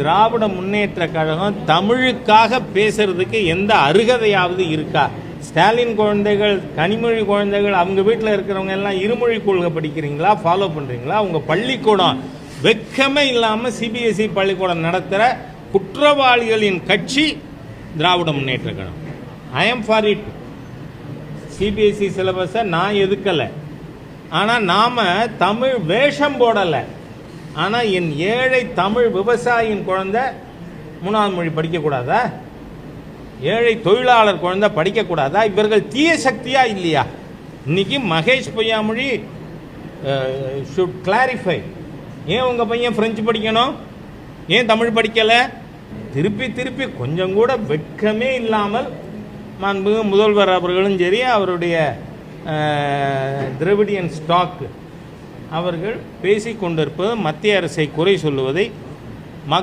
திராவிட முன்னேற்ற கழகம் தமிழுக்காக பேசுறதுக்கு எந்த அருகதையாவது இருக்கா? ஸ்டாலின் குழந்தைகள், கனிமொழி குழந்தைகள், அவங்க வீட்டில் இருக்கிறவங்க எல்லாம் இருமொழி கொள்கை படிக்கிறீங்களா, ஃபாலோ பண்ணுறீங்களா? உங்கள் பள்ளிக்கூடம் வெக்கமே இல்லாமல் சிபிஎஸ்இ பள்ளிக்கூடம் நடத்துகிற குற்றவாளிகளின் கட்சி Dravida Munnetra Kazhagam. I am for it. CBSE சிலபஸை நான் எதுக்கலை, ஆனால் நாம் தமிழ் வேஷம் போடலை. ஆனால் என் ஏழை தமிழ் விவசாயியின் குழந்தை 3வது மொழி படிக்கக்கூடாதா? ஏழை தொழிலாளர் குழந்தை படிக்கக்கூடாதா? இவர்கள் தீய சக்தியா இல்லையா? இன்னைக்கு மகேஷ் பொய்யாமொழி ஷுட் கிளாரிஃபை. ஏன் உங்கள் பையன் ஃப்ரெஞ்சு படிக்கணும், ஏன் தமிழ் படிக்கலை? திருப்பி திருப்பி கொஞ்சம் கூட வெட்கமே இல்லாமல் மாண்புமிகு முதல்வர் அவர்களும் சரி, அவருடைய திராவிடியன் ஸ்டாக் அவர்கள் பேசிக்கொண்டிருப்பது மத்திய அரசை குறை சொல்லுவதை